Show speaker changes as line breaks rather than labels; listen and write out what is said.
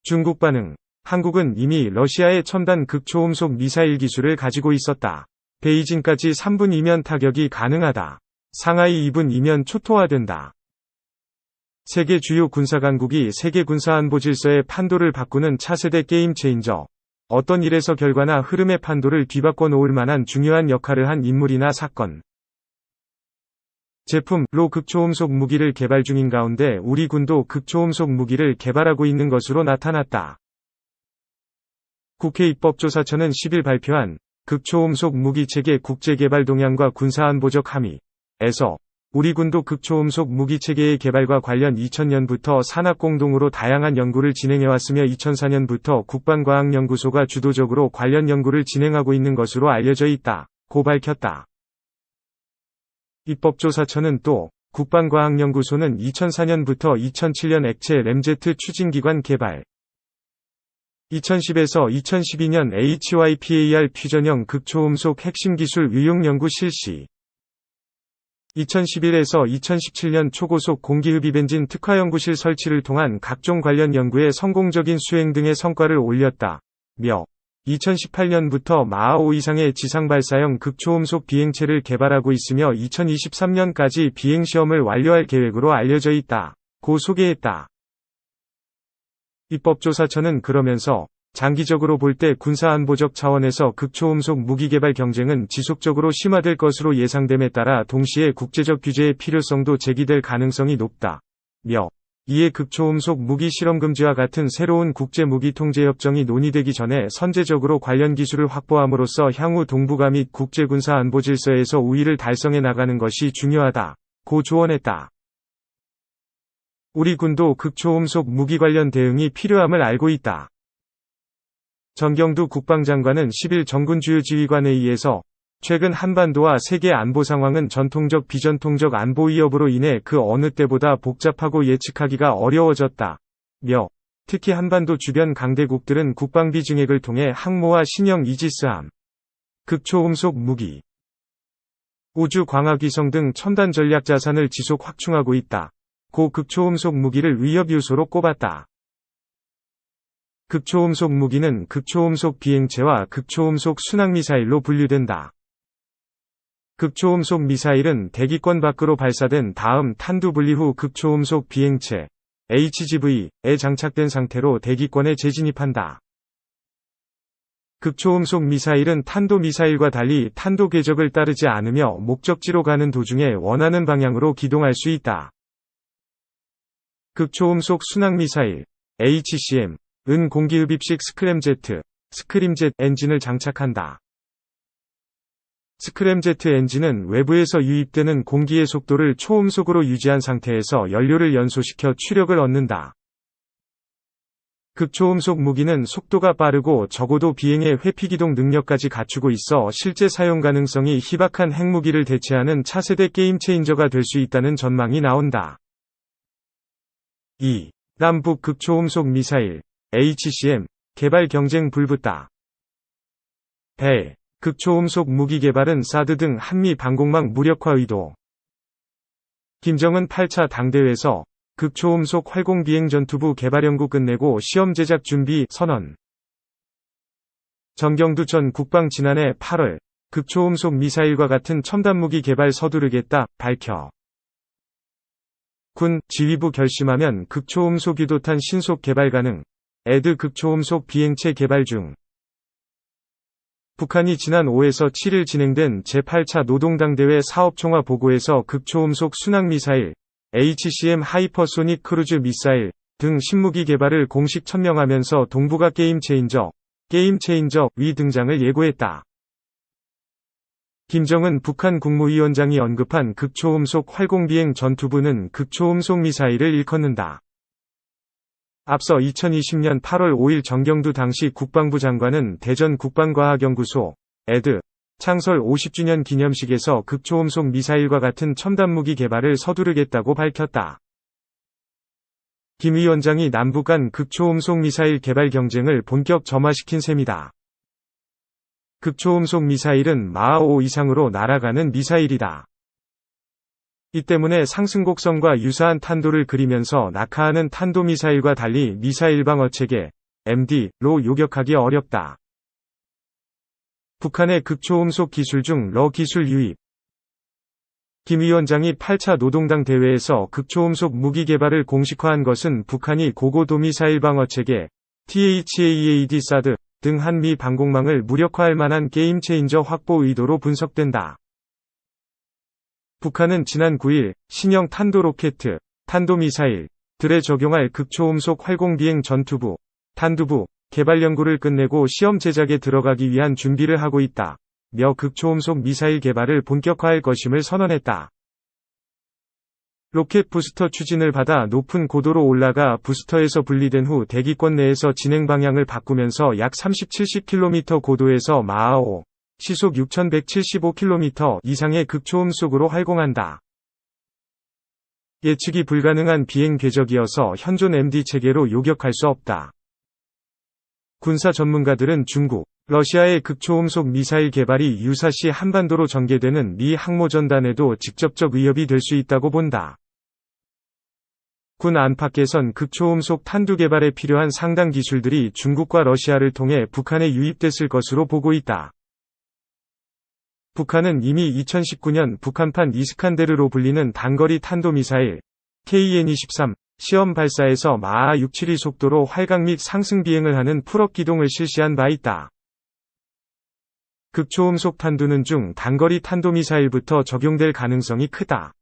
중국 반응. 한국은 이미 러시아의 첨단 극초음속 미사일 기술을 가지고 있었다. 베이징까지 3분 2면 타격이 가능하다. 상하이 2분 2면 초토화된다. 세계 주요 군사강국이 세계 군사안보 질서의 판도를 바꾸는 차세대 게임 체인저. 어떤 일에서 결과나 흐름의 판도를 뒤바꿔 놓을 만한 중요한 역할을 한 인물이나 사건. 제품,로 극초음속 무기를 개발 중인 가운데 우리 군도 극초음속 무기를 개발하고 있는 것으로 나타났다. 국회 입법조사처는 10일 발표한 극초음속 무기체계 국제개발 동향과 군사안보적 함의에서 우리 군도 극초음속 무기체계의 개발과 관련 2000년부터 산학공동으로 다양한 연구를 진행해왔으며 2004년부터 국방과학연구소가 주도적으로 관련 연구를 진행하고 있는 것으로 알려져 있다고 밝혔다. 입법조사처는 또 국방과학연구소는 2004년부터 2007년 액체 램제트 추진기관 개발, 2010에서 2012년 HYPAR 퓨전형 극초음속 핵심 기술 위용 연구 실시, 2011에서 2017년 초고속 공기흡입 엔진 특화연구실 설치를 통한 각종 관련 연구의 성공적인 수행 등의 성과를 올렸다며 2018년부터 마하 5 이상의 지상발사형 극초음속 비행체를 개발하고 있으며 2023년까지 비행시험을 완료할 계획으로 알려져 있다고 소개했다. 입법조사처는 그러면서 장기적으로 볼 때 군사안보적 차원에서 극초음속 무기 개발 경쟁은 지속적으로 심화될 것으로 예상됨에 따라 동시에 국제적 규제의 필요성도 제기될 가능성이 높다며 이에 극초음속 무기 실험 금지와 같은 새로운 국제무기통제협정이 논의되기 전에 선제적으로 관련 기술을 확보함으로써 향후 동북아 및 국제군사안보 질서에서 우위를 달성해 나가는 것이 중요하다고 조언했다. 우리 군도 극초음속 무기 관련 대응이 필요함을 알고 있다. 정경두 국방장관은 10일 정군주요지휘관회의에서 최근 한반도와 세계 안보 상황은 전통적 비전통적 안보 위협으로 인해 그 어느 때보다 복잡하고 예측하기가 어려워졌다며 특히 한반도 주변 강대국들은 국방비 증액을 통해 항모와 신형 이지스함, 극초음속 무기, 우주 광학위성 등 첨단 전략 자산을 지속 확충하고 있다. 고 극초음속 무기를 위협 요소로 꼽았다. 극초음속 무기는 극초음속 비행체와 극초음속 순항미사일로 분류된다. 극초음속 미사일은 대기권 밖으로 발사된 다음 탄두 분리 후 극초음속 비행체 HGV에 장착된 상태로 대기권에 재진입한다. 극초음속 미사일은 탄도미사일과 달리 탄도 궤적을 따르지 않으며 목적지로 가는 도중에 원하는 방향으로 기동할 수 있다. 극초음속 순항미사일 HCM 은 공기흡입식 스크램젯 엔진을 장착한다. 스크램제트 엔진은 외부에서 유입되는 공기의 속도를 초음속으로 유지한 상태에서 연료를 연소시켜 추력을 얻는다. 극초음속 무기는 속도가 빠르고 적어도 비행의 회피기동 능력까지 갖추고 있어 실제 사용 가능성이 희박한 핵무기를 대체하는 차세대 게임 체인저가 될 수 있다는 전망이 나온다. 2. 남북 극초음속 미사일 HCM 개발 경쟁 불붙다. 배 극초음속 무기 개발은 사드 등 한미 방공망 무력화 의도. 김정은 8차 당대회에서 극초음속 활공비행 전투부 개발 연구 끝내고 시험 제작 준비 선언. 정경두 전 국방 지난해 8월 극초음속 미사일과 같은 첨단 무기 개발 서두르겠다 밝혀. 군 지휘부 결심하면 극초음속 유도탄 신속 개발 가능. 에드 극초음속 비행체 개발 중. 북한이 지난 5에서 7일 진행된 제8차 노동당대회 사업총화 보고에서 극초음속 순항미사일, HCM 하이퍼소닉 크루즈 미사일 등 신무기 개발을 공식 천명하면서 동북아 게임 체인저,위 등장을 예고했다. 김정은 북한 국무위원장이 언급한 극초음속 활공비행 전투부는 극초음속 미사일을 일컫는다. 앞서 2020년 8월 5일 정경두 당시 국방부 장관은 대전 국방과학연구소 에드 창설 50주년 기념식에서 극초음속 미사일과 같은 첨단무기 개발을 서두르겠다고 밝혔다. 김 위원장이 남북 간 극초음속 미사일 개발 경쟁을 본격 점화시킨 셈이다. 극초음속 미사일은 마하 5 이상으로 날아가는 미사일이다. 이 때문에 상승곡선과 유사한 탄도를 그리면서 낙하하는 탄도미사일과 달리 미사일 방어체계 MD로 요격하기 어렵다. 북한의 극초음속 기술 중 러 기술 유입. 김 위원장이 8차 노동당 대회에서 극초음속 무기 개발을 공식화한 것은 북한이 고고도 미사일 방어체계 THAAD 사드 등 한미 방공망을 무력화할 만한 게임 체인저 확보 의도로 분석된다. 북한은 지난 9일 신형 탄도로켓, 탄도미사일들에 적용할 극초음속 활공비행 전투부, 탄두부 개발 연구를 끝내고 시험 제작에 들어가기 위한 준비를 하고 있다. 며 극초음속 미사일 개발을 본격화할 것임을 선언했다. 로켓 부스터 추진을 받아 높은 고도로 올라가 부스터에서 분리된 후 대기권 내에서 진행 방향을 바꾸면서 약 30-70km 고도에서 마하 5, 시속 6175km 이상의 극초음속으로 활공한다. 예측이 불가능한 비행 궤적이어서 현존 MD 체계로 요격할 수 없다. 군사 전문가들은 중국, 러시아의 극초음속 미사일 개발이 유사시 한반도로 전개되는 미 항모전단에도 직접적 위협이 될 수 있다고 본다. 군 안팎에선 극초음속 탄두 개발에 필요한 상당 기술들이 중국과 러시아를 통해 북한에 유입됐을 것으로 보고 있다. 북한은 이미 2019년 북한판 이스칸데르로 불리는 단거리 탄도미사일 KN-23 시험 발사에서 마하 672 속도로 활강 및 상승 비행을 하는 풀업 기동을 실시한 바 있다. 극초음속 탄두는 중 단거리 탄도미사일부터 적용될 가능성이 크다.